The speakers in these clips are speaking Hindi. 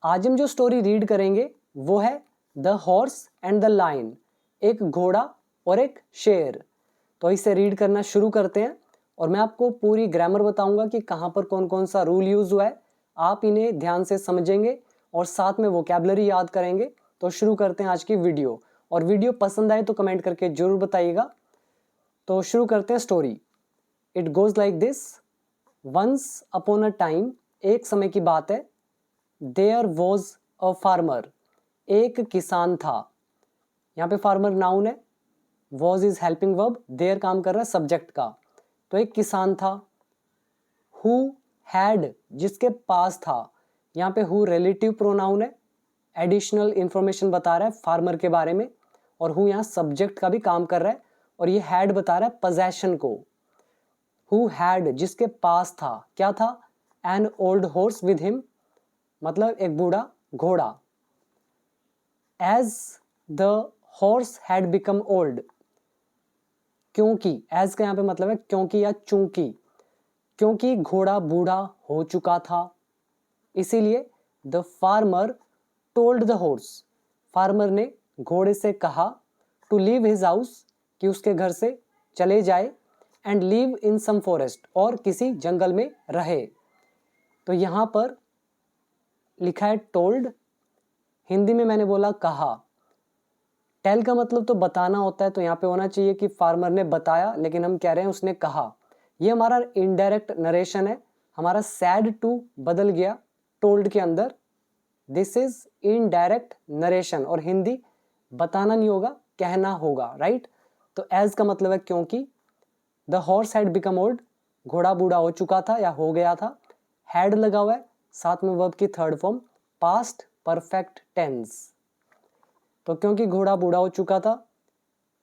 आज हम जो स्टोरी रीड करेंगे वो है the horse and the lion, एक घोड़ा और एक शेर। तो इसे रीड करना शुरू करते हैं और मैं आपको पूरी ग्रामर बताऊंगा कि कहाँ पर कौन कौन सा रूल यूज हुआ है। आप इन्हें ध्यान से समझेंगे और साथ में वोकैबुलरी याद करेंगे। तो शुरू करते हैं आज की वीडियो, और वीडियो पसंद आए तो कमेंट करके जरूर बताइएगा। तो शुरू करते हैं story. It goes like this. Once upon a time, एक समय की बात है। देयर वॉज अ फार्मर, एक किसान था। यहाँ पे फार्मर नाउन है, was is helping verb, there काम कर रहा है सब्जेक्ट का। तो एक किसान था। हु हैड, जिसके पास था। यहाँ पे हु रिलेटिव प्रोनाउन है, एडिशनल इंफॉर्मेशन बता रहा है फार्मर के बारे में। और हु यहाँ सब्जेक्ट का भी काम कर रहा है, और ये हैड बता रहा है पोजेशन को। हु हैड, जिसके पास था, क्या था? An old horse with him, मतलब एक बूढ़ा घोड़ा। As the horse had become old, क्योंकि, एज का यहाँ पे मतलब है क्योंकि या चूंकि, क्योंकि घोड़ा बूढ़ा हो चुका था, इसीलिए the farmer told the horse, farmer ने घोड़े से कहा, टू लीव हिज हाउस, कि उसके घर से चले जाए, and leave in some forest, और किसी जंगल में रहे। तो यहाँ पर लिखा है टोल्ड, हिंदी में मैंने बोला कहा। टेल का मतलब तो बताना होता है, तो यहाँ पे होना चाहिए कि फार्मर ने बताया, लेकिन हम कह रहे हैं उसने कहा। ये हमारा इनडायरेक्ट नरेशन है। हमारा सैड टू बदल गया टोल्ड के अंदर। दिस इज इनडायरेक्ट नरेशन, और हिंदी बताना नहीं होगा, कहना होगा, राइट। तो एज का मतलब है क्योंकि। The horse had become old, घोड़ा बूढ़ा हो चुका था या हो गया था। हैड लगा हुआ है, साथ में वर्ब की third form, past perfect tense. तो क्योंकि घोड़ा बूढ़ा हो चुका था,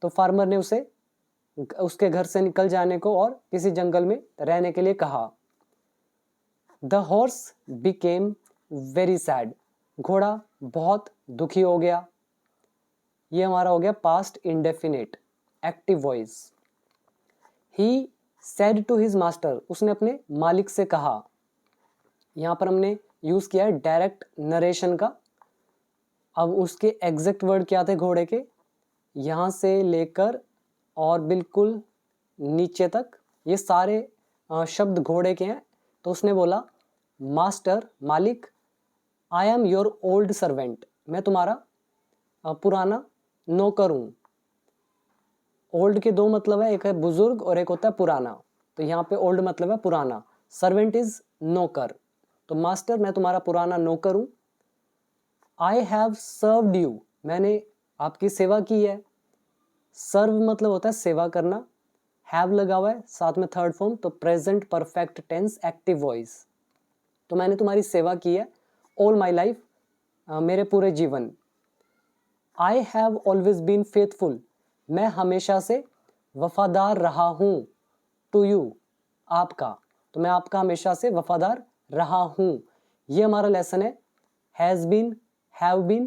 तो फार्मर ने उसे उसके घर से निकल जाने को और किसी जंगल में रहने के लिए कहा। The horse became very sad, घोड़ा बहुत दुखी हो गया। ये हमारा हो गया past indefinite active voice. He said to his master, उसने अपने मालिक से कहा। यहां पर हमने यूज किया है डायरेक्ट नरेशन का। अब उसके एग्जैक्ट वर्ड क्या थे घोड़े के, यहां से लेकर और बिल्कुल नीचे तक ये सारे शब्द घोड़े के हैं। तो उसने बोला, मास्टर, मालिक, I am your old servant, मैं तुम्हारा पुराना नौकर हूं। ओल्ड के दो मतलब है, एक है बुजुर्ग और एक होता है पुराना। तो यहाँ पे ओल्ड मतलब है पुराना, सर्वेंट इज नौकर। तो मास्टर, मैं तुम्हारा पुराना नौकर हूं। आई हैव सर्व्ड यू, मैंने आपकी सेवा की है। सर्व मतलब होता है सेवा करना। हैव लगा हुआ है, साथ में थर्ड फॉर्म, तो present perfect tense active voice. तो मैंने तुम्हारी सेवा की है ऑल माई लाइफ, मेरे पूरे जीवन। I have always been faithful, मैं हमेशा से वफादार रहा हूं। टू यू, आपका, तो मैं आपका हमेशा से वफादार रहा हूं। ये हमारा लेसन है has been, have been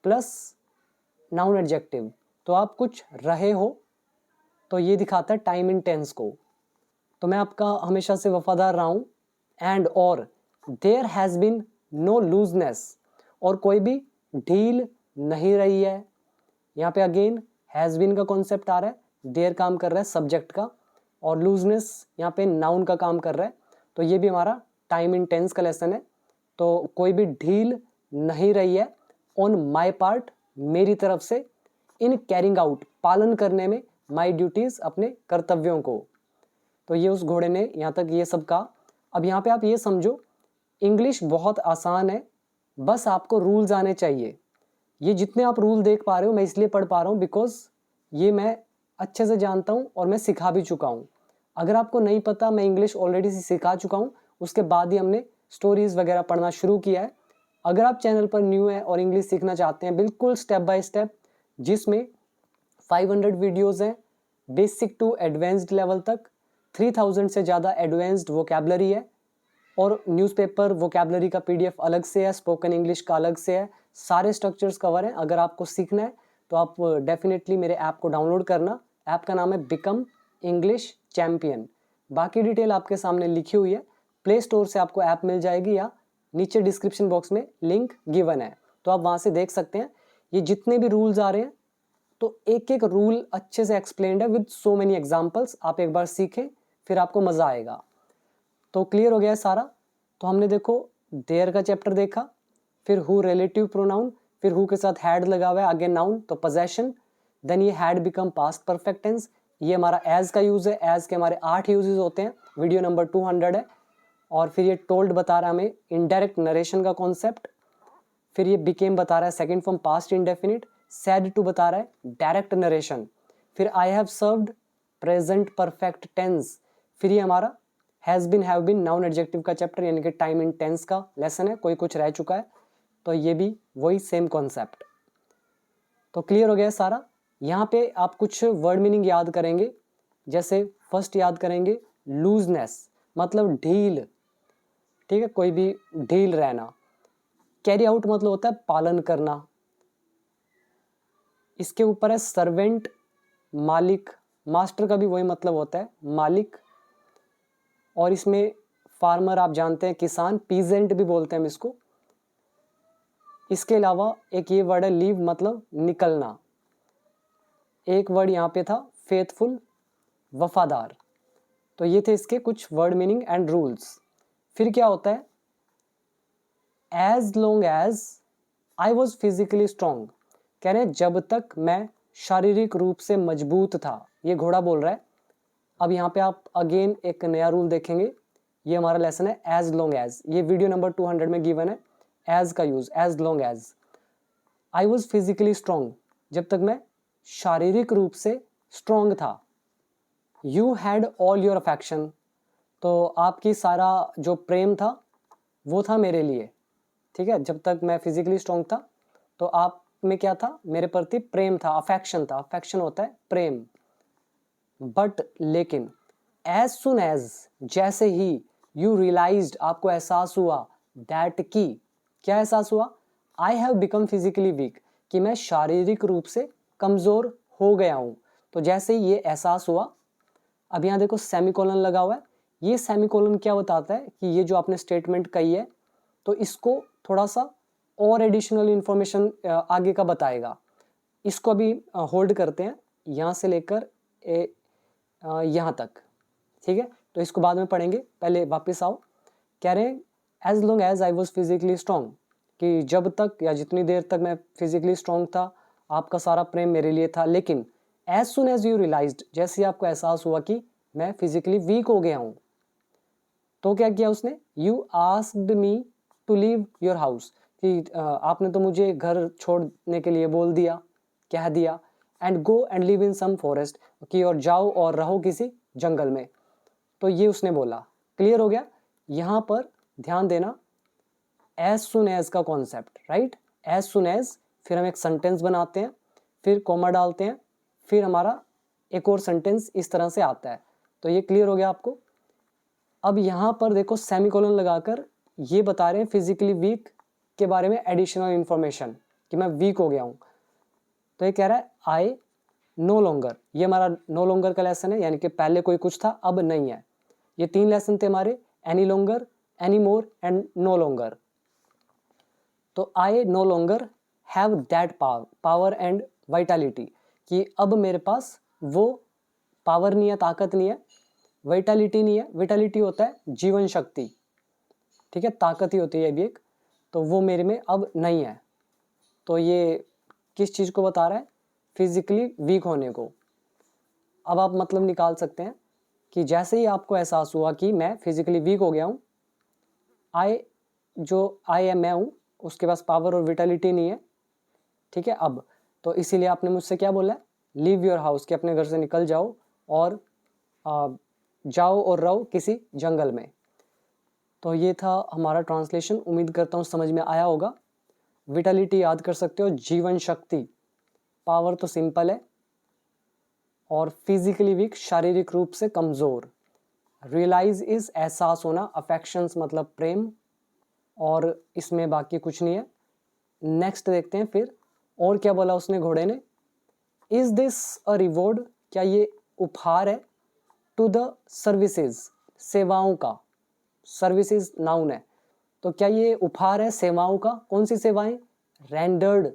plus noun adjective. तो आप कुछ रहे हो, तो ये दिखाता है टाइम इन टेंस को। तो मैं आपका हमेशा से वफादार रहा हूं। एंड, और, there has been no looseness, और कोई भी ढील नहीं रही है। यहाँ पे अगेन हैज बीन का कॉन्सेप्ट आ रहा है, देयर काम कर रहा है सब्जेक्ट का, और लूजनेस यहाँ पे नाउन का काम कर रहा है। तो ये भी हमारा टाइम इन टेंस का लेसन है। तो कोई भी ढील नहीं रही है ऑन माई पार्ट, मेरी तरफ से, इन कैरिंग आउट, पालन करने में, माई ड्यूटीज, अपने कर्तव्यों को। तो ये उस घोड़े ने यहाँ तक ये सब कहा। अब यहाँ पे आप ये समझो, इंग्लिश बहुत आसान है, बस आपको रूल्स आने चाहिए। ये जितने आप रूल देख पा रहे हो, मैं इसलिए पढ़ पा रहा हूँ बिकॉज ये मैं अच्छे से जानता हूँ और मैं सिखा भी चुका हूँ। अगर आपको नहीं पता, मैं इंग्लिश ऑलरेडी सिखा चुका हूँ, उसके बाद ही हमने स्टोरीज वगैरह पढ़ना शुरू किया है। अगर आप चैनल पर न्यू है और इंग्लिश सीखना चाहते हैं बिल्कुल स्टेप बाय स्टेप, जिसमें 500 वीडियोस हैं बेसिक टू एडवांस्ड लेवल तक, 3000 से ज़्यादा एडवांस्ड वोकैबुलरी है, और न्यूज़पेपर वोकैबुलरी का पीडीएफ अलग से है, स्पोकन इंग्लिश का अलग से है, सारे स्ट्रक्चर्स कवर हैं। अगर आपको सीखना है तो आप डेफिनेटली मेरे ऐप को डाउनलोड करना। ऐप का नाम है बिकम इंग्लिश चैम्पियन। बाकी डिटेल आपके सामने लिखी हुई है, प्ले स्टोर से आपको ऐप मिल जाएगी या नीचे डिस्क्रिप्शन बॉक्स में लिंक गिवन है, तो आप वहाँ से देख सकते हैं। ये जितने भी रूल्स आ रहे हैं तो एक एक रूल अच्छे से एक्सप्लेन्ड है विद सो मेनी एग्जाम्पल्स। आप एक बार सीखें फिर आपको मज़ा आएगा। तो क्लियर हो गया है सारा। तो हमने देखो देयर का चैप्टर देखा, फिर हु रिलेटिव प्रोनाउन, फिर हु के साथ हैड लगा हुआ है, आगे नाउन तो पोजेशन, देन ये had become past perfect tense. ये हमारा एज का यूज़ है, एज के हमारे 8 यूजेस होते हैं, वीडियो नंबर 200 है। और फिर ये टोल्ड बता रहा है हमें इनडायरेक्ट नरेशन का कॉन्सेप्ट, फिर ये बिकेम बता रहा है second form past indefinite, said to बता रहा है डायरेक्ट नरेशन, फिर I have served present perfect tense, फिर ये हमारा has been have been noun adjective का चैप्टर यानी कि टाइम इन टेंस का लेसन है, कोई कुछ रह चुका है तो ये भी वही सेम कॉन्सेप्ट। तो क्लियर हो गया सारा। यहाँ पे आप कुछ वर्ड मीनिंग याद करेंगे, जैसे फर्स्ट याद करेंगे लूजनेस मतलब ढील, ठीक है, कोई भी ढील रहना। कैरी आउट मतलब होता है पालन करना। इसके ऊपर है सर्वेंट मालिक, मास्टर का भी वही मतलब होता है मालिक। और इसमें फार्मर आप जानते हैं किसान, पीजेंट भी बोलते हैं हम इसको। इसके अलावा एक ये वर्ड है लीव मतलब निकलना। एक वर्ड यहाँ पे था फेथफुल वफादार। तो ये थे इसके कुछ वर्ड मीनिंग एंड रूल्स। फिर क्या होता है as long as I was physically strong, कह रहे हैं जब तक मैं शारीरिक रूप से मजबूत था, ये घोड़ा बोल रहा है। अब यहाँ पे आप अगेन एक नया रूल देखेंगे, ये हमारा लेसन है एज लॉन्ग एज, ये वीडियो नंबर 200 में गिवन है एज का use, as long as I was physically strong, जब तक मैं शारीरिक रूप से स्ट्रॉन्ग था। You had all your affection, तो आपकी सारा जो प्रेम था वो था मेरे लिए, ठीक है। जब तक मैं फिजिकली स्ट्रॉन्ग था तो आप में क्या था, मेरे प्रति प्रेम था, अफेक्शन था। अफेक्शन होता है प्रेम। बट लेकिन एज सुन एज, जैसे ही यू रियलाइज्ड, आपको एहसास हुआ, दैट की, क्या एहसास हुआ, I have become physically weak, कि मैं शारीरिक रूप से कमज़ोर हो गया हूँ। तो जैसे ही ये एहसास हुआ, अब यहाँ देखो सेमीकोलन लगा हुआ है। ये सेमीकोलन क्या बताता है कि ये जो आपने स्टेटमेंट कही है तो इसको थोड़ा सा और एडिशनल इंफॉर्मेशन आगे का बताएगा। इसको अभी होल्ड करते हैं, यहाँ से लेकर यहाँ तक, ठीक है। तो इसको बाद में पढ़ेंगे, पहले वापस आओ। कह रहे हैं as long as I was physically strong, कि जब तक या जितनी देर तक मैं फिजिकली स्ट्रॉन्ग था, आपका सारा प्रेम मेरे लिए था। लेकिन as soon as you realised, जैसे ही आपको एहसास हुआ कि मैं फिजिकली वीक हो गया हूँ, तो क्या किया उसने, you asked me to leave your house, कि आपने तो मुझे घर छोड़ने के लिए बोल दिया, कह दिया। And go and live in some forest, कि और जाओ और रहो किसी जंगल में। तो ये उसने बोला। क्लियर हो गया। यहाँ पर ध्यान देना एज सुन एज का concept, right. As soon as, फिर हम एक सेंटेंस बनाते हैं, फिर कॉमा डालते हैं, फिर हमारा एक और सेंटेंस इस तरह से आता है। तो ये क्लियर हो गया आपको। अब यहाँ पर देखो सेमीकोलन लगाकर ये बता रहे हैं फिजिकली वीक के बारे में एडिशनल इंफॉर्मेशन, कि मैं वीक हो गया हूँ। तो ये कह रहा है आई नो लॉन्गर, ये हमारा नो लॉन्गर का लेसन है, यानी कि पहले कोई कुछ था अब नहीं है। ये 3 लेसन थे हमारे, any longer, any more and no longer. तो I no longer have that power and vitality, कि अब मेरे पास वो पावर नहीं है, ताकत नहीं है, वाइटलिटी नहीं है। वाइटलिटी होता है जीवन शक्ति, ठीक है, ताकत ही होती है ये भी एक। तो वो मेरे में अब नहीं है। तो ये किस चीज़ को बता रहा है, फिजिकली वीक होने को। अब आप मतलब निकाल सकते हैं कि जैसे ही आपको एहसास हुआ कि मैं फिजिकली वीक हो गया हूँ, आई एम मैं हूँ, उसके पास पावर और विटलिटी नहीं है, ठीक है। अब तो इसीलिए आपने मुझसे क्या बोला है, लीव योर हाउस, कि अपने घर से निकल जाओ और जाओ और रहो किसी जंगल में। तो ये था हमारा ट्रांसलेशन। उम्मीद करता हूँ समझ में आया होगा। विटलिटी याद कर सकते हो, जीवन शक्ति। पावर तो सिंपल है, और फिजिकली वीक शारीरिक रूप से कमज़ोर। रियलाइज इज एहसास होना, अफेक्शंस मतलब प्रेम, और इसमें बाकी कुछ नहीं है। नेक्स्ट देखते हैं फिर और क्या बोला उसने घोड़े ने। इज दिस अ रिवॉर्ड, क्या ये उपहार है, टू द सर्विसेज, सेवाओं का। सर्विसेज नाउन है, तो क्या ये उपहार है सेवाओं का? कौन सी सेवाएं? रेंडर्ड,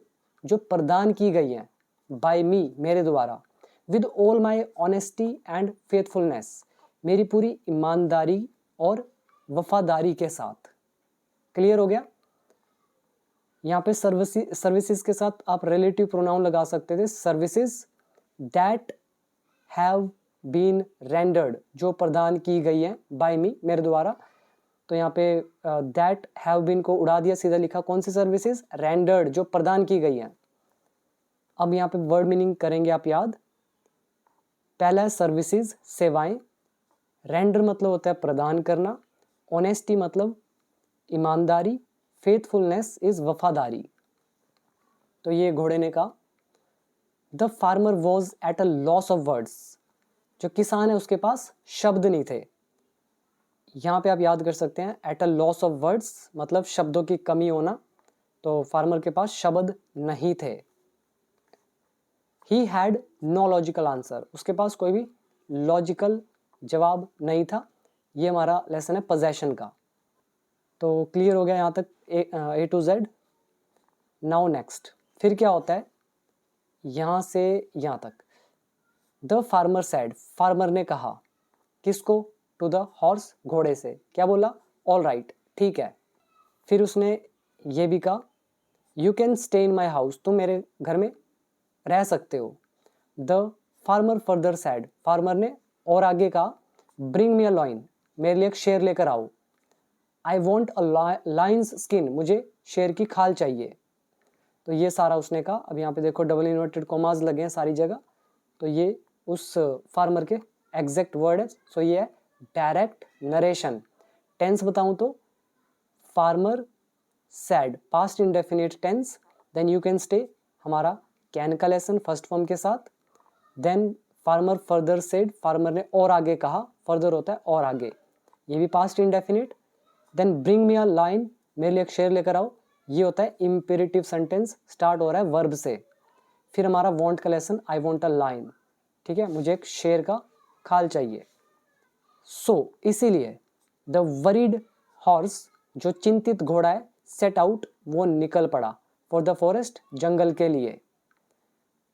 जो प्रदान की गई हैं, बाय मी, मेरे द्वारा, with all my honesty and faithfulness, मेरी पूरी ईमानदारी और वफादारी के साथ। क्लियर हो गया? यहाँ पे सर्विसेज के साथ आप रिलेटिव प्रोनाउन लगा सकते थे, services that have been rendered, जो प्रदान की गई हैं, बाय मी, मेरे द्वारा। तो यहाँ पे दैट हैव बीन को उड़ा दिया, सीधा लिखा कौन सी सर्विसेज? रेंडर्ड, जो प्रदान की गई हैं। अब यहाँ पे वर्ड मीनिंग करेंगे आप याद। पहला है सर्विसेज, सेवाएं। रेंडर मतलब होता है प्रदान करना। ऑनेस्टी मतलब ईमानदारी। फेथफुलनेस इज वफादारी। तो ये घोड़े ने कहा the farmer was at a loss of words, जो किसान है उसके पास शब्द नहीं थे। यहाँ पे आप याद कर सकते हैं at a loss of words मतलब शब्दों की कमी होना, तो फार्मर के पास शब्द नहीं थे। He had no logical answer, उसके पास कोई भी लॉजिकल जवाब नहीं था। ये हमारा लेसन है पोजेशन का। तो क्लियर हो गया यहाँ तक ए टू जेड। नाउ नेक्स्ट, फिर क्या होता है यहाँ से यहाँ तक। द फार्मर सैड, फार्मर ने कहा, किसको? टू द हॉर्स, घोड़े से। क्या बोला? ऑल राइट, ठीक है। फिर उसने ये भी कहा you can stay in my house, तुम मेरे घर में रह सकते हो। The farmer further sad, farmer ने और आगे कहा ब्रिंग मी अ लॉइन, मेरे लिए एक शेर लेकर आओ। I want a lines skin, मुझे शेर की खाल चाहिए। तो ये सारा उसने कहा। अब यहाँ पे देखो डबल इन्वर्टेड कॉमाज लगे हैं सारी जगह, तो ये उस फार्मर के एग्जैक्ट वर्ड है। सो ये है डायरेक्ट नरेशन। टेंस बताऊं तो farmer said, past indefinite tense. Then you can stay, हमारा कैन का लेसन फर्स्ट फॉर्म के साथ। Then farmer further said, farmer ने और आगे कहा, फर्दर होता है और आगे, ये भी past indefinite. Then bring me a lion, मेरे लिए एक शेर लेकर आओ, ये होता है इम्पेरेटिव सेंटेंस, स्टार्ट हो रहा है वर्ब से। फिर हमारा वांट का lesson I want a line, ठीक है, मुझे एक शेर का खाल चाहिए। सो इसीलिए द वरीड हॉर्स, जो चिंतित घोड़ा है, सेट आउट, वो निकल पड़ा, फॉर द फॉरेस्ट, जंगल के लिए।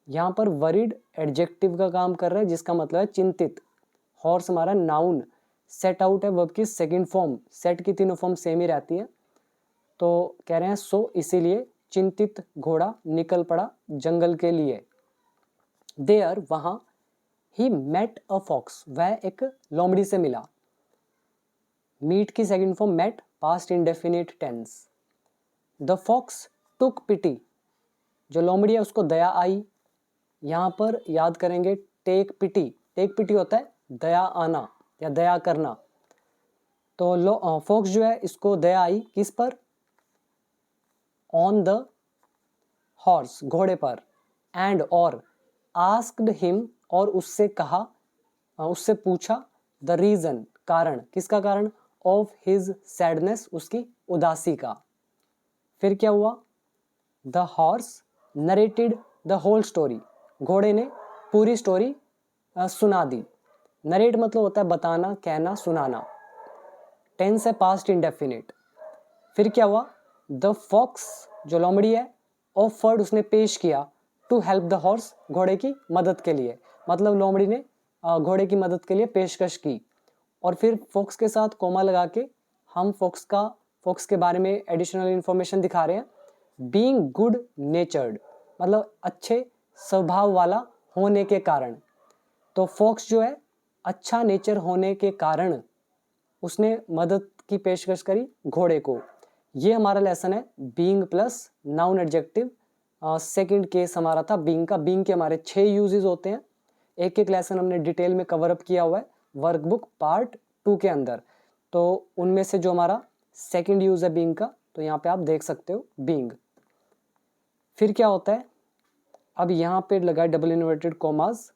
यहाँ पर वरीड एडजेक्टिव का काम कर रहा है, जिसका मतलब है चिंतित। हॉर्स हमारा नाउन, सेट आउट है वर्ब की सेकंड फॉर्म, सेट की तीनों फॉर्म सेम ही रहती है। तो कह रहे हैं सो इसीलिए चिंतित घोड़ा निकल पड़ा जंगल के लिए। देयर, वहां, ही मेट अ फॉक्स, वह एक लोमड़ी से मिला। मीट की second form met, past indefinite tense. The fox took pity, जो लोमड़ी है उसको दया आई। यहाँ पर याद करेंगे टेक पिटी, टेक पिटी होता है दया आना या दया करना। तो फॉक्स जो है इसको दया आई किस पर? ऑन द हॉर्स, घोड़े पर। एंड और आस्क्ड हिम, और उससे कहा, उससे पूछा, द रीजन, कारण, किसका कारण? ऑफ हिज सैडनेस, उसकी उदासी का। फिर क्या हुआ? The horse narrated the whole story, घोड़े ने पूरी स्टोरी सुना दी। नरेट मतलब होता है बताना, कहना, सुनाना। टेंस है पास्ट इंडेफिनिट। फिर क्या हुआ? द फॉक्स, जो लोमड़ी है, ऑफर्ड, उसने पेश किया, टू हेल्प द हॉर्स, घोड़े की मदद के लिए। मतलब लोमड़ी ने घोड़े की मदद के लिए पेशकश की। और फिर फॉक्स के साथ कोमा लगा के हम फॉक्स के बारे में एडिशनल इंफॉर्मेशन दिखा रहे हैं। बीइंग गुड नेचर्ड, मतलब अच्छे स्वभाव वाला होने के कारण। तो फॉक्स जो है अच्छा नेचर होने के कारण उसने मदद की पेशकश करी घोड़े को। ये हमारा लेसन है being plus noun adjective. Second case हमारा था बीइंग का। बीइंग के हमारे 6 यूजेस होते हैं। एक एक लेसन हमने डिटेल में कवर अप किया हुआ है वर्कबुक पार्ट 2 के अंदर। तो उनमें से जो हमारा सेकंड यूज है बीइंग का, तो यहाँ पे आप देख सकते हो बीइंग। फिर क्या होता है? अब यहाँ पे लगाए डबल इन्वर्टेड कॉमास,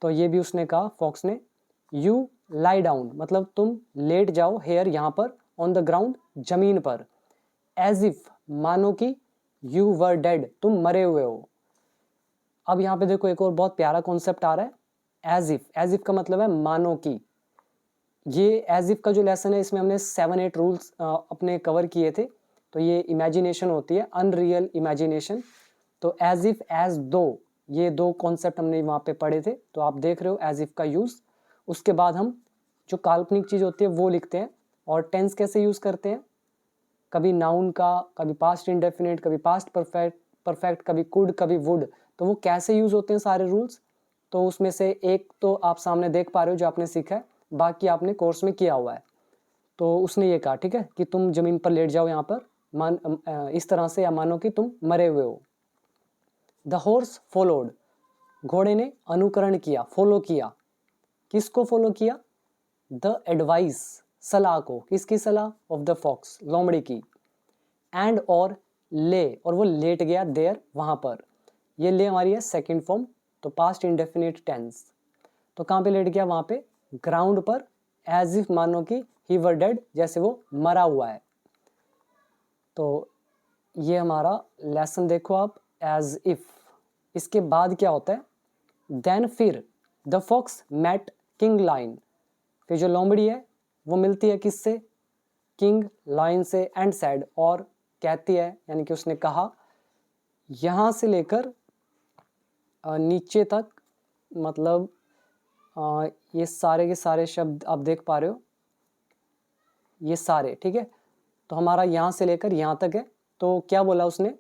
तो ये भी उसने कहा फॉक्स ने, यू लाई डाउन, मतलब तुम लेट जाओ, हेयर यहाँ पर, ऑन द ग्राउंड, जमीन पर, एज इफ, मानो कि, यू वर डेड, तुम मरे हुए हो। अब यहाँ पे देखो एक और बहुत प्यारा कॉन्सेप्ट आ रहा है, एज इफ। एज इफ का मतलब है मानो कि। ये एज इफ का जो लेसन है इसमें हमने 7-8 रूल्स अपने कवर किए थे। तो ये इमेजिनेशन होती है, अनरियल इमेजिनेशन। तो एज इफ, एज दो, ये दो कॉन्सेप्ट हमने वहाँ पे पढ़े थे। तो आप देख रहे हो एज इफ का यूज़। उसके बाद हम जो काल्पनिक चीज़ होती है वो लिखते हैं। और टेंस कैसे यूज़ करते हैं, कभी नाउन का, कभी पास्ट इंडेफिनिट, कभी पास्ट परफेक्ट, कभी कुड, कभी वुड। तो वो कैसे यूज़ होते हैं सारे रूल्स, तो उसमें से एक तो आप सामने देख पा रहे हो जो आपने सीखा है, बाकी आपने कोर्स में किया हुआ है। तो उसने ये कहा, ठीक है, कि तुम जमीन पर लेट जाओ यहाँ पर इस तरह से, या मानो कि तुम मरे हुए हो। द हॉर्स फॉलोड, घोड़े ने अनुकरण किया, फॉलो किया। किसको फॉलो किया, द एडवाइस, सलाह को। किसकी सलाह, ऑफ द फॉक्स, लोमड़ी की। एंड और ले, और वो लेट गया देयर, वहां पर। ये ले हमारी है सेकंड फॉर्म, तो पास्ट इंडेफिनिट टेंस। तो कहाँ पे लेट गया, वहां पे ग्राउंड पर, एज इफ मानो कि ही वर डेड, जैसे वो मरा हुआ है। तो ये हमारा लेसन देखो आप, एज इफ। इसके बाद क्या होता है, देन फिर the fox met king lion. फिर जो लोमड़ी है वो मिलती है किससे, किंग लाइन से। एंड सैड, और कहती है, यानी कि उसने कहा। यहाँ से लेकर नीचे तक, मतलब ये सारे के सारे शब्द आप देख पा रहे हो, ये सारे, ठीक है। तो हमारा यहाँ से लेकर यहाँ तक है। तो क्या बोला उसने,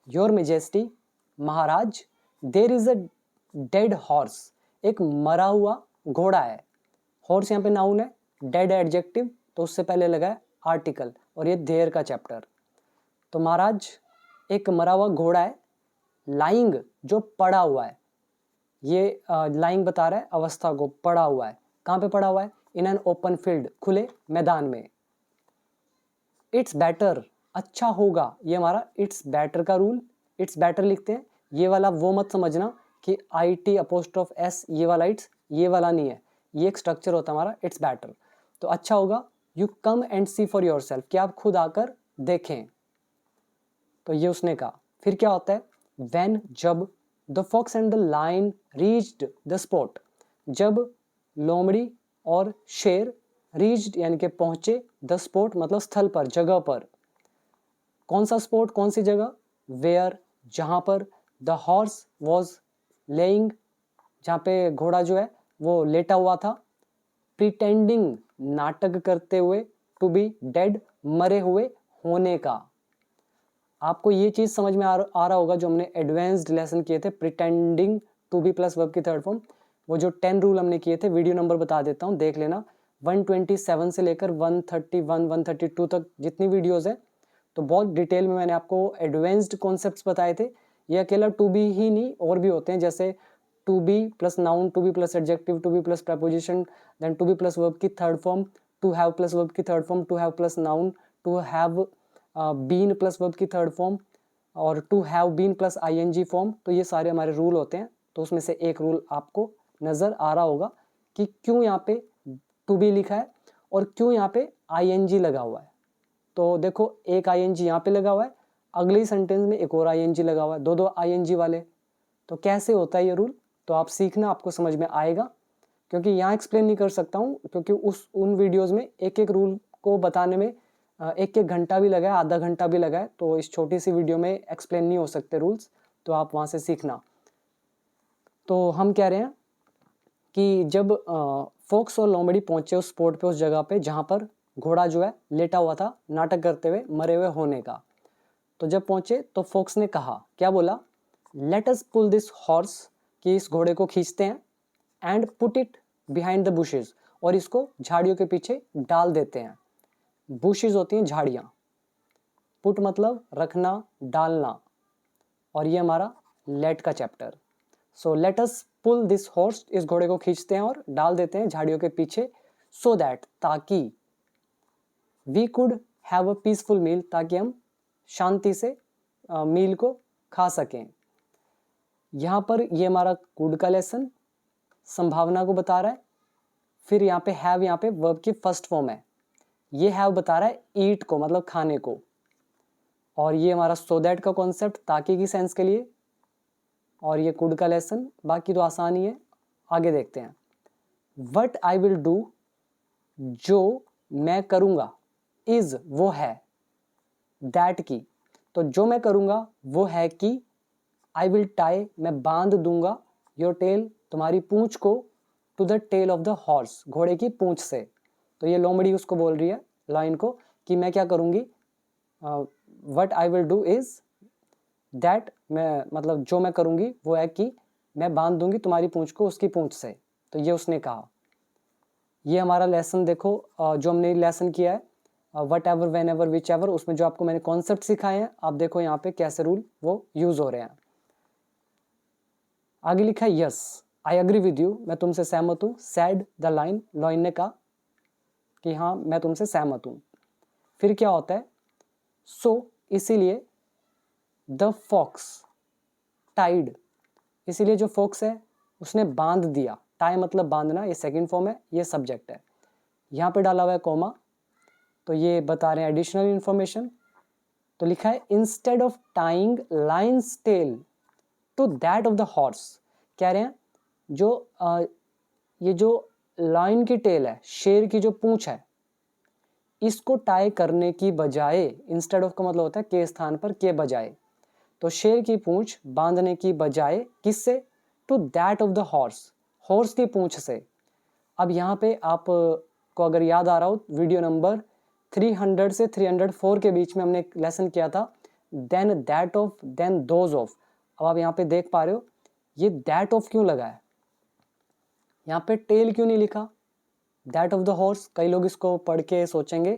your majesty, Maharaj, there is a dead horse, एक मरा हुआ घोड़ा है। हॉर्स यहाँ पे नाउन है, डेड एडजेक्टिव, तो उससे पहले लगा है आर्टिकल, और ये देर का चैप्टर। तो महाराज, एक मरा हुआ घोड़ा है, लाइंग, जो पड़ा हुआ है। ये लाइंग बता रहा है अवस्था को, पड़ा हुआ है। कहाँ पे पड़ा हुआ है, इन एन ओपन फील्ड, खुले मैदान में। इट्स बेटर, अच्छा होगा, ये हमारा इट्स बेटर का रूल। इट्स बेटर लिखते हैं, ये वाला वो मत समझना कि IT अपोस्ट्रोफ S, ये वाला इट्स, ये वाला नहीं है। ये एक स्ट्रक्चर होता है हमारा, इट्स बेटर। तो अच्छा होगा, you come and see for yourself, कि आप खुद आकर देखें। तो ये उसने कहा। फिर क्या होता है, व्हेन, जब, the fox and the lion reached the spot, जब लोमड़ी और शेर, रीच्ड यानी कि पहुंचे, द स्पॉट मतलब स्थल पर, जगह पर। कौन सा स्पॉट, कौन सी जगह, वेयर, जहां पर, द हॉर्स वॉज लेइंग, जहाँ पे घोड़ा जो है वो लेटा हुआ था, प्रिटेंडिंग, नाटक करते हुए, टू बी डेड, मरे हुए होने का। आपको ये चीज समझ में आ रहा होगा जो हमने एडवांस्ड लेसन किए थे, pretending to be plus verb की थर्ड फॉर्म। वो जो 10 रूल हमने किए थे, वीडियो नंबर बता देता हूँ, देख लेना। 127 से लेकर 131 132 तक जितनी वीडियोस है, तो बहुत डिटेल में मैंने आपको एडवांस्ड कॉन्सेप्ट्स बताए थे। ये अकेला टू बी ही नहीं, और भी होते हैं, जैसे to be plus noun, to be plus adjective, to be plus preposition, then to be plus verb की third form, to have plus verb की third form, to have plus noun, to have been plus verb की थर्ड फॉर्म, और to have been plus ING form. तो ये सारे हमारे रूल होते हैं। तो उसमें से एक रूल आपको नज़र आ रहा होगा कि क्यों यहाँ पे टू बी लिखा है और क्यों यहाँ पे ING लगा हुआ है। तो देखो, एक ING यहाँ पे लगा हुआ है, अगले सेंटेंस में एक और ING लगा हुआ है, दो दो ING वाले। तो कैसे होता है ये रूल, तो आप सीखना, आपको समझ में आएगा। क्योंकि यहाँ एक्सप्लेन नहीं कर सकता हूँ, क्योंकि उन वीडियोज़ में एक एक रूल को बताने में एक एक घंटा भी लगा है, आधा घंटा भी लगा है। तो इस छोटी सी वीडियो में एक्सप्लेन नहीं हो सकते रूल्स, तो आप वहाँ से सीखना। तो हम कह रहे हैं कि जब फॉक्स और लोमड़ी पहुंचे उस स्पॉट पे, उस जगह पे जहाँ पर घोड़ा जो है लेटा हुआ था, नाटक करते हुए मरे हुए होने का। तो जब पहुंचे तो फॉक्स ने कहा, क्या बोला, let us pull this horse, कि इस घोड़े को खींचते हैं, and put it behind the bushes, और इसको झाड़ियों के पीछे डाल देते हैं। बुशेज होती हैं झाड़ियाँ, पुट मतलब रखना, डालना, और ये हमारा लेट का chapter. So let us pull this horse, इस घोड़े को खींचते हैं और डाल देते हैं झाड़ियों के पीछे, सो दैट, ताकि, we could have a peaceful meal, ताकि हम शांति से मील को खा सकें। यहाँ पर ये हमारा कुड का लेसन संभावना को बता रहा है। फिर यहाँ पे हैव, यहाँ पे वर्ब की फर्स्ट फॉर्म है। ये हैव बता रहा है ईट को, मतलब खाने को। और ये हमारा सो दैट का कॉन्सेप्ट, ताकि की सेंस के लिए। और ये कुड का लेसन, बाकी तो आसान ही है, आगे देखते हैं। व्हाट आई विल डू जो मैं करूँगा, इज वो है, दैट की, तो जो मैं करूँगा वो है कि आई विल टाई, मैं बांध दूंगा, योर टेल, तुम्हारी पूंछ को, to the tail of the horse, घोड़े की पूंछ से। तो ये लोमड़ी उसको बोल रही है, लाइन को, कि मैं क्या करूँगी, what I will do is that, मैं मतलब जो मैं करूँगी वो है कि मैं बांध दूंगी तुम्हारी पूंछ को उसकी पूंछ से। तो ये उसने कहा। ये हमारा लेसन देखो, जो हमने लेसन किया है, what ever, when ever, which ever, उसमें जो आपको मैंने कॉन्सेप्ट सिखाए हैं, आप देखो यहाँ पे कैसे रूल वो यूज हो रहे हैं। आगे लिखा है yes I agree with you, मैं तुमसे सहमत हूँ, सैड द लाइन, लॉइन ने कहा कि हाँ मैं तुमसे सहमत हूँ। फिर क्या होता है, सो इसीलिए, द फॉक्स टाइड, इसीलिए जो फॉक्स है उसने बांध दिया, टाई मतलब बांधना, ये सेकंड फॉर्म है, ये सब्जेक्ट है, यहाँ पे डाला हुआ है कॉमा, तो ये बता रहे हैं एडिशनल इंफॉर्मेशन। तो लिखा है instead of tying lines tail to that of the horse, कह रहे हैं जो ये जो लाइन की टेल है, शेर की जो पूंछ है, इसको टाई करने की बजाय, इंस्टेड ऑफ का मतलब होता है के स्थान पर के बजाय, तो शेर की पूंछ बांधने की बजाय किससे, to that of the horse, horse की पूंछ से। अब यहाँ पे आप को अगर याद आ रहा हो, वीडियो नंबर 300 से 304 के बीच में हमने एक लेसन किया था, then that of, then those of. अब आप यहाँ पे देख पा रहे हो ये दैट ऑफ क्यों लगा है, यहाँ पे टेल क्यों नहीं लिखा, दैट ऑफ द हॉर्स। कई लोग इसको पढ़ के सोचेंगे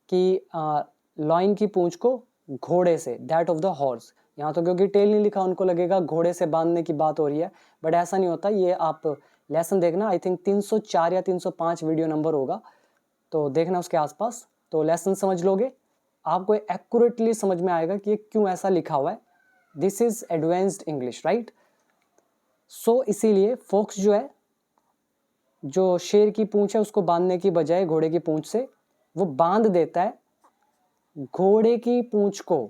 कि लॉइन की पूंछ को घोड़े से, दैट ऑफ द हॉर्स, यहाँ तो क्योंकि टेल नहीं लिखा उनको लगेगा घोड़े से बांधने की बात हो रही है, बट ऐसा नहीं होता। ये आप लेसन देखना, आई थिंक 304 या 305 वीडियो नंबर होगा, तो देखना उसके आसपास, तो लेसन समझ लोगे, आपको एक्यूरेटली समझ में आएगा कि ये क्यों ऐसा लिखा हुआ है। This is advanced English, right. So इसीलिए फोक्स जो है, जो शेर की पूंछ है उसको बांधने की बजाय घोड़े की पूंछ से, वो बांध देता है घोड़े की पूंछ को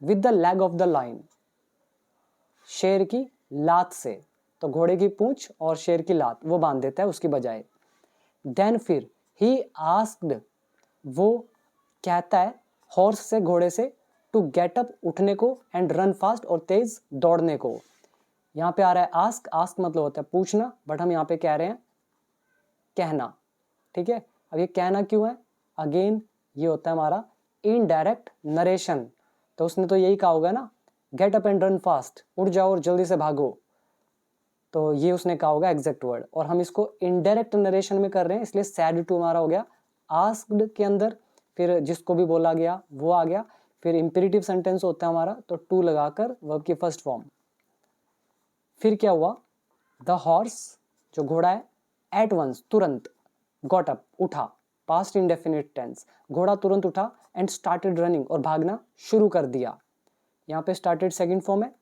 with the leg of the line, शेर की लात से। तो घोड़े की पूंछ और शेर की लात वो बांध देता है उसकी बजाय। देन फिर ही आस्क्ड, वो कहता है हॉर्स से, घोड़े से, टू गेट अप, उठने को, एंड रन फास्ट, और तेज दौड़ने को। यहाँ पे आ रहा है आस्क, आस्क मतलब होता है पूछना, बट हम यहाँ पे कह रहे हैं कहना, ठीक है। अब ये कहना क्यों है, अगेन ये होता है हमारा इनडायरेक्ट नरेशन, तो उसने तो यही कहा होगा ना, get up and run fast, उठ जाओ और जल्दी से भागो, तो ये उसने कहा होगा एग्जैक्ट वर्ड, और हम इसको इनडायरेक्ट नरेशन में कर रहे हैं, इसलिए सैड टू हमारा हो गया आस्क्ड के अंदर, फिर जिसको भी बोला गया वो आ गया, फिर इंपेरेटिव सेंटेंस होता है हमारा, तो टू लगाकर वर्ब की फर्स्ट फॉर्म। फिर क्या हुआ, द हॉर्स जो घोड़ा है, एट वंस तुरंत, गॉट अप उठा, पास्ट इंडेफिनिट टेंस, घोड़ा तुरंत उठा, एंड स्टार्टेड रनिंग, और भागना शुरू कर दिया। यहाँ पे स्टार्टेड सेकंड फॉर्म है,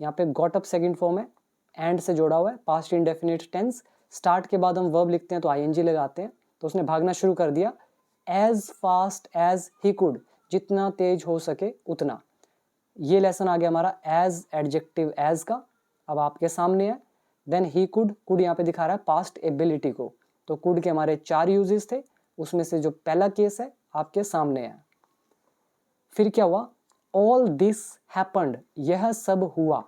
यहाँ पे गॉट अप सेकंड फॉर्म है, एंड से जोड़ा हुआ है, पास्ट इंडेफिनिट टेंस, स्टार्ट के बाद हम वर्ब लिखते हैं तो आईएनजी लगाते हैं, तो उसने भागना शुरू कर दिया, as fast as he could, जितना तेज हो सके उतना। ये लेसन आ गया हमारा एज एडजेक्टिव एज का, अब आपके सामने है। देन ही कुड, कुड यहाँ पे दिखा रहा है पास्ट एबिलिटी को, तो कुड के हमारे 4 यूजेस थे, उसमें से जो पहला केस है आपके सामने है। फिर क्या हुआ, ऑल दिस हैपन्ड, यह सब हुआ,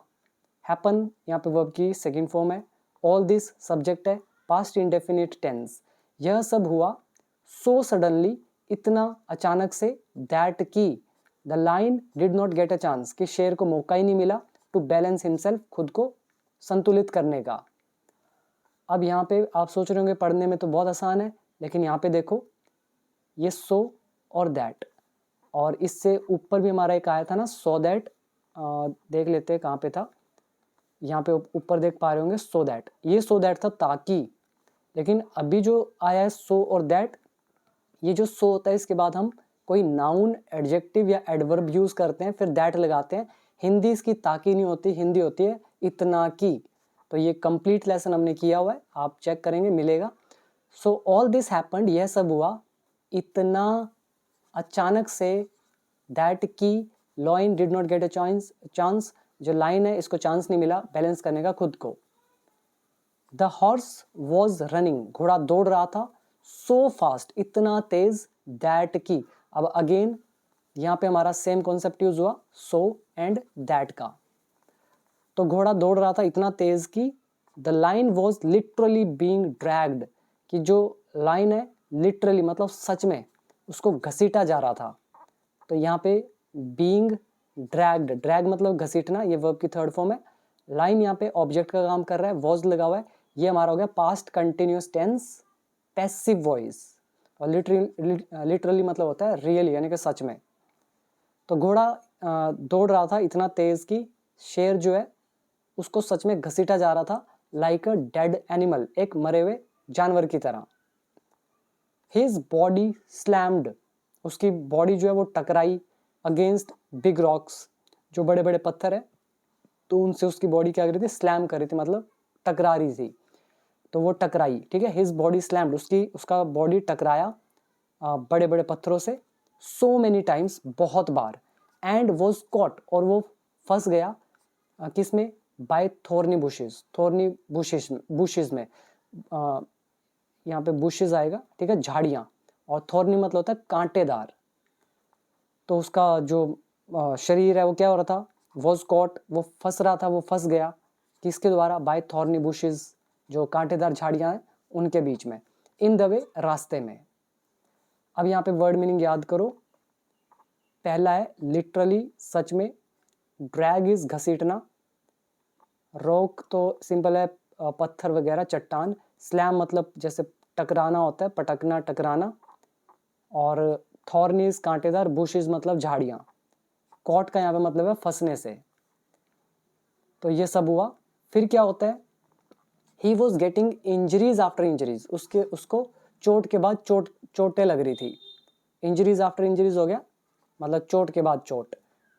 हैपन यहाँ पे वर्ब की सेकंड फॉर्म है, ऑल दिस सब्जेक्ट है, पास्ट इंडेफिनिट टेंस, यह सब हुआ, सो सडनली, इतना अचानक से, दैट की, the line did not get a chance, कि शेर को मौका ही नहीं मिला, टू बैलेंस हिमसेल्फ, खुद को संतुलित करने का। अब यहाँ पे आप सोच रहे होंगे पढ़ने में तो बहुत आसान है, लेकिन यहाँ पे देखो ये सो और दैट, और इससे ऊपर भी हमारा एक आया था ना सो दैट, देख लेते हैं कहाँ पे था, यहाँ पे ऊपर देख पा रहे होंगे सो दैट, ये सो दैट था ताकि, लेकिन अभी जो आया है सो और दैट, ये जो सो होता है इसके बाद हम कोई नाउन, एडजेक्टिव या एडवर्ब यूज करते हैं, फिर दैट लगाते हैं। हिंदी इसकी ताकि नहीं होती, हिंदी होती है इतना की। तो ये कंप्लीट लेसन हमने किया हुआ है, आप चेक करेंगे मिलेगा। सो ऑल दिस हैपेंड, यह सब हुआ इतना अचानक से, दैट की, lion did not get a chance, जो लाइन है इसको चांस नहीं मिला बैलेंस करने का खुद को। द हॉर्स वॉज रनिंग, घोड़ा दौड़ रहा था, सो फास्ट, इतना तेज, दैट की, अब अगेन यहाँ पे हमारा सेम कॉन्सेप्ट यूज हुआ सो एंड दैट का। तो घोड़ा दौड़ रहा था इतना तेज कि the line was literally being dragged, कि जो लाइन है लिटरली मतलब सच में उसको घसीटा जा रहा था। तो यहाँ पे बींग ड्रैग्ड, ड्रैग मतलब घसीटना, ये वर्ब की थर्ड फॉर्म है। लाइन यहाँ पे ऑब्जेक्ट का काम कर रहा है, वॉज लगा हुआ है, ये हमारा हो गया past continuous tense passive voice. और लिटरली मतलब होता है रियल, यानी कि सच में। तो घोड़ा दौड़ रहा था इतना तेज कि शेर जो है उसको सच में घसीटा जा रहा था, लाइक अ डेड एनिमल, एक मरे हुए जानवर की तरह। हिज बॉडी स्लैम्ड, उसकी बॉडी जो है वो टकराई अगेंस्ट बिग रॉक्स, जो बड़े बड़े पत्थर है, तो उनसे उसकी बॉडी क्या कर रही थी, स्लैम कर रही थी, मतलब टकरा रही थी, तो वो टकराई, ठीक है। हिज बॉडी स्लैम्ड, उसका बॉडी टकराया बड़े बड़े पत्थरों से, सो मेनी टाइम्स, बहुत बार, एंड वॉज कॉट, और वो फंस गया किसमें, by thorny bushes, thorny bushes में, यहाँ पे बुशेस आएगा, ठीक है, झाड़ियाँ, और थॉर्नी मतलब होता है कांटेदार। तो उसका जो शरीर है वो क्या हो रहा था, वॉज कॉट, वो फंस रहा था, वो फंस गया किसके द्वारा, बाय थॉर्नी बुशेस, जो कांटेदार झाड़ियाँ हैं उनके बीच में, इन द वे, रास्ते में। अब यहाँ पे वर्ड मीनिंग याद करो, पहला है लिटरली, सच में, ड्रैग इज घसीटना, रॉक तो सिंपल है पत्थर वगैरह, चट्टान, स्लैम मतलब जैसे टकराना होता है, पटकना, टकराना, और थॉर्नीज कांटेदार, बुशेस मतलब झाड़ियाँ, कॉट का यहाँ पे मतलब है फंसने से। तो ये सब हुआ, फिर क्या होता है, he was getting injuries after injuries, उसको चोट के बाद चोटें लग रही थी, इंजरीज आफ्टर इंजरीज हो गया मतलब चोट के बाद चोट,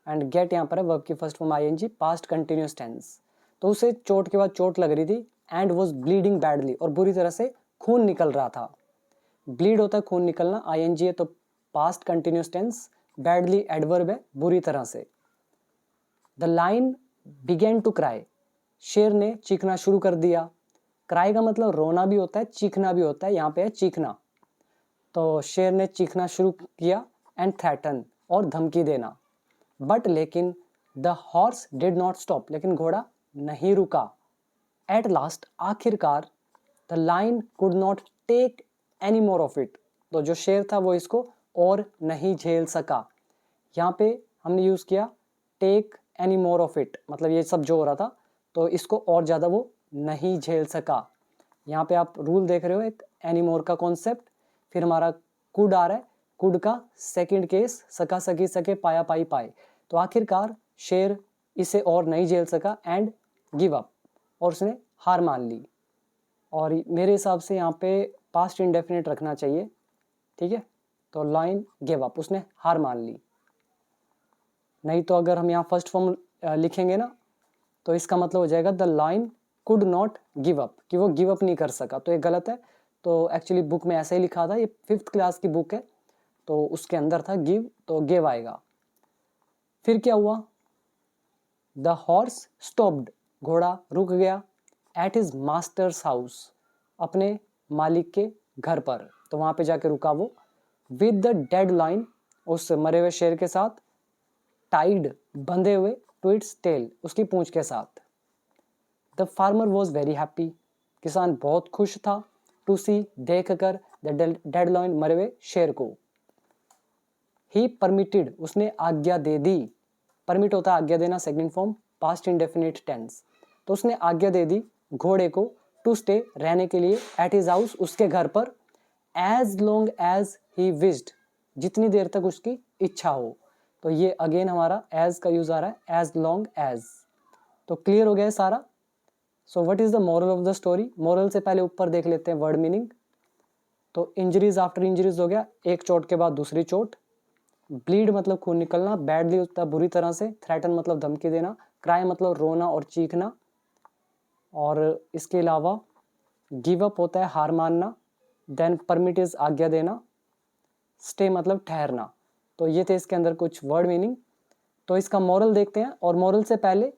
एंड गेट यहाँ पर है वर्ब की first form ING, past continuous tense. तो उसे चोट के बाद चोट लग रही थी, एंड वॉज ब्लीडिंग बैडली, और बुरी तरह से खून निकल रहा था। ब्लीड होता है खून निकलना, आईएनजी है तो past continuous tense, badly adverb है बुरी तरह से। The lion began to cry, शेर ने चीखना शुरू कर दिया। क्राई का मतलब रोना भी होता है, चीखना भी होता है, यहाँ पे है चीखना। तो शेर ने चीखना शुरू किया, एंड थ्रेटन, और धमकी देना। बट लेकिन the horse did not stop, लेकिन घोड़ा नहीं रुका। एट लास्ट, आखिरकार, the lion could not take any more of it, तो जो शेर था वो इसको और नहीं झेल सका। यहाँ पे हमने यूज किया take any more of it, मतलब ये सब जो हो रहा था तो इसको और ज़्यादा वो नहीं झेल सका। यहाँ पे आप रूल देख रहे हो, एक एनी मोर का कॉन्सेप्ट, फिर हमारा कुड आ रहा है, कुड का सेकंड केस, सका, सकी, सके, पाया, पाई, पाए। तो आखिरकार शेर इसे और नहीं झेल सका, एंड गिव अप, और उसने हार मान ली। और मेरे हिसाब से यहाँ पे पास्ट इंडेफिनिट रखना चाहिए, ठीक है। तो लाइन गिव अप, उसने हार मान ली। नहीं तो अगर हम यहाँ फर्स्ट फॉर्म लिखेंगे ना, तो इसका मतलब हो जाएगा the lion could not give up, कि वो गिव अप नहीं कर सका, तो ये गलत है। तो एक्चुअली बुक में ऐसे ही लिखा था, ये 5th क्लास की बुक है, तो उसके अंदर था गिव, तो गिव आएगा। फिर क्या हुआ, द हॉर्स स्टॉप्ड, घोड़ा रुक गया, एट हिज मास्टर्स हाउस, अपने मालिक के घर पर, तो वहां पे जाके रुका वो, विद द डेड लाइन, उस मरे हुए शेर के साथ, टाइड, बंधे हुए, टू इट्स टेल, उसकी पूंछ के साथ। The farmer was very happy, किसान बहुत खुश था, टू सी, देख कर, द डेड लाइन, मरे हुए शेर को। ही परमिटेड, उसने आज्ञा दे दी, परमिट होता है आज्ञा देना, second form, past indefinite tense. तो उसने आज्ञा दे दी घोड़े को, टू स्टे, रहने के लिए, एट हिज हाउस, उसके घर पर, as long as he wished, जितनी देर तक उसकी इच्छा हो। तो ये अगेन हमारा एज का यूज आ रहा है, एज लॉन्ग एज। तो क्लियर हो गया सारा। So what is the moral of the story, moral से पहले ऊपर देख लेते हैं वर्ड मीनिंग। तो इंजरीज आफ्टर इंजरीज हो गया, एक चोट के बाद दूसरी चोट, ब्लीड मतलब खून निकलना, बैडली होता है बुरी तरह से, थ्रेटन मतलब धमकी देना, क्राई मतलब रोना और चीखना, और इसके अलावा गिव अप होता है हार मानना, देन परमिट इज आज्ञा देना, स्टे मतलब ठहरना। तो ये थे इसके अंदर कुछ वर्ड मीनिंग। तो इसका मॉरल देखते हैं, और मॉरल से पहले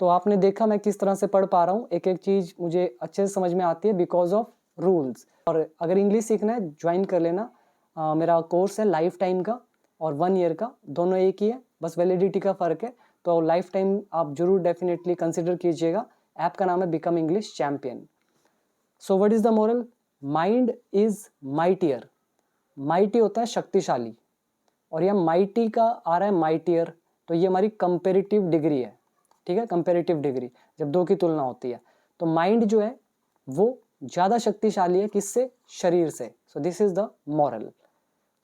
तो आपने देखा मैं किस तरह से पढ़ पा रहा हूँ, एक एक चीज़ मुझे अच्छे से समझ में आती है बिकॉज ऑफ रूल्स। और अगर इंग्लिश सीखना है ज्वाइन कर लेना, मेरा कोर्स है लाइफ टाइम का और 1 ईयर का, दोनों एक ही है, बस वैलिडिटी का फ़र्क है। तो लाइफ टाइम आप जरूर डेफिनेटली कंसिडर कीजिएगा। ऐप का नाम है become English champion. So what is the moral? Mind is mightier. Mighty होता है शक्तिशाली, और यह माइटी का आ रहा है माइटियर, तो ये हमारी कंपेरेटिव डिग्री है, ठीक है, कंपेरेटिव डिग्री जब दो की तुलना होती है। तो माइंड जो है वो ज़्यादा शक्तिशाली है, किससे? शरीर से। So this is the moral.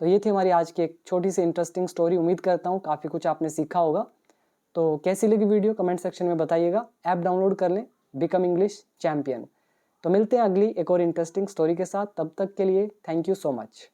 तो ये थी हमारी आज की एक छोटी सी इंटरेस्टिंग स्टोरी। उम्मीद करता हूँ काफ़ी कुछ आपने सीखा होगा। तो कैसी लगी वीडियो कमेंट सेक्शन में बताइएगा। ऐप डाउनलोड कर लें, बिकम इंग्लिश चैम्पियन। तो मिलते हैं अगली एक और इंटरेस्टिंग स्टोरी के साथ, तब तक के लिए थैंक यू सो मच।